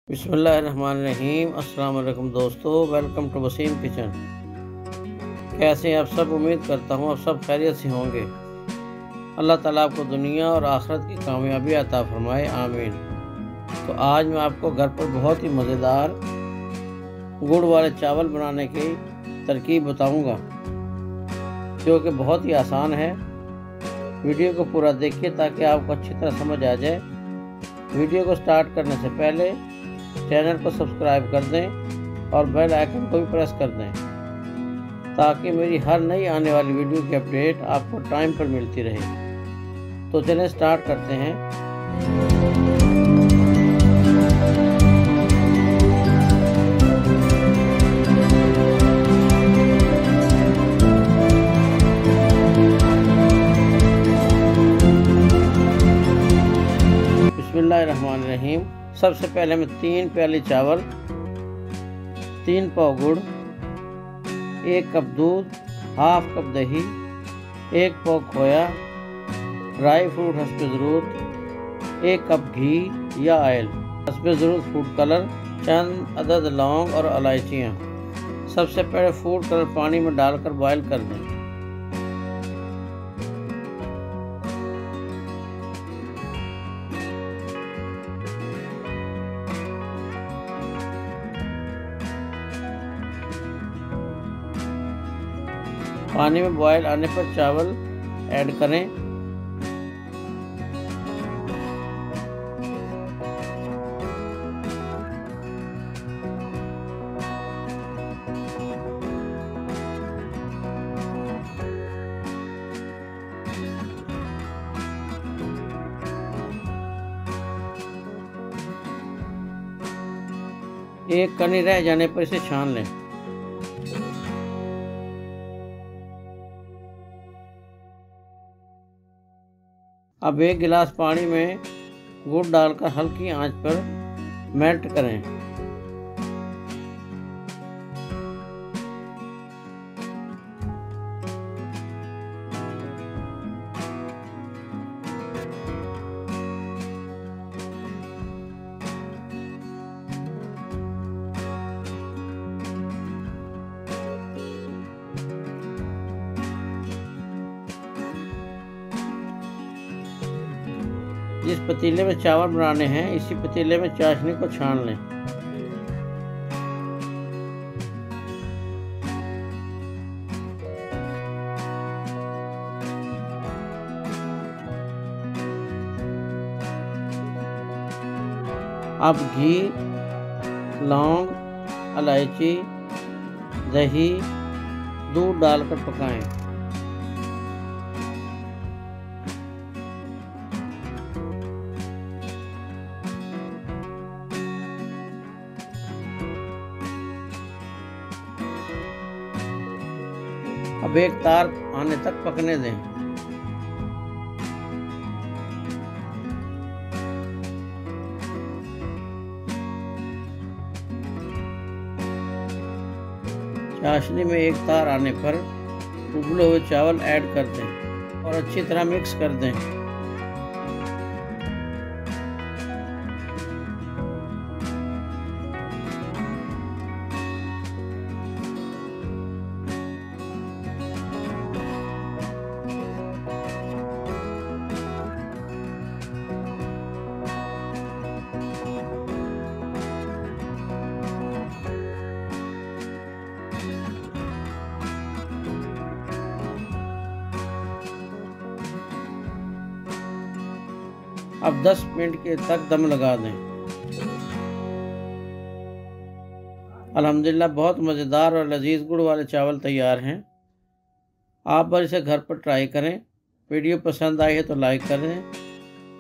बिस्मिल्लाहिर्रहमानिर्रहीम। अस्सलाम वालेकुम दोस्तों, वेलकम टू वसीम किचन। कैसे हैं आप सब? उम्मीद करता हूँ आप सब खैरियत से होंगे। अल्लाह ताला आपको दुनिया और आखिरत की कामयाबी अता फरमाए, आमीन। तो आज मैं आपको घर पर बहुत ही मज़ेदार गुड़ वाले चावल बनाने की तरकीब बताऊँगा, जो कि बहुत ही आसान है। वीडियो को पूरा देखिए ताकि आपको अच्छी तरह समझ आ जाए। वीडियो को स्टार्ट करने से पहले चैनल को सब्सक्राइब कर दें और बेल आइकन को भी प्रेस कर दें, ताकि मेरी हर नई आने वाली वीडियो की अपडेट आपको टाइम पर मिलती रहे। तो चलें स्टार्ट करते हैं। बिस्मिल्लाहिर्रहमानिर्रहीम। सबसे पहले मैं 3 प्याली चावल, 3 पाव गुड़, 1 कप दूध, हाफ कप दही, 1 पाव खोया, ड्राई फ्रूट हस्बे ज़रूरत, 1 कप घी या ऑयल, हस्बे ज़रूरत फूड कलर, चंद अदद लौंग और इलायचियाँ। सबसे पहले फूड कलर पानी में डालकर बॉयल कर दें। पानी में बॉयल आने पर चावल ऐड करें। एक कनी रह जाने पर इसे छान लें। अब 1 गिलास पानी में गुड़ डालकर हल्की आंच पर मेल्ट करें। जिस पतीले में चावल बनाने हैं, इसी पतीले में चाशनी को छान लें। अब घी, लौंग, इलायची, दही, दूध डालकर पकाएं। अब एक तार आने तक पकने दें। चाशनी में एक तार आने पर उबले हुए चावल ऐड कर दें और अच्छी तरह मिक्स कर दें। अब 10 मिनट के तक दम लगा दें। अल्हम्दुलिल्लाह बहुत मज़ेदार और लजीज गुड़ वाले चावल तैयार हैं। आप बस इसे घर पर ट्राई करें। वीडियो पसंद आई है तो लाइक करें,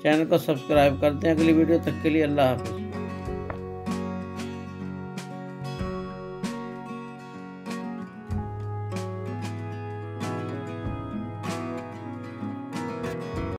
चैनल को सब्सक्राइब कर दें। अगली वीडियो तक के लिए अल्लाह हाफ़िज़।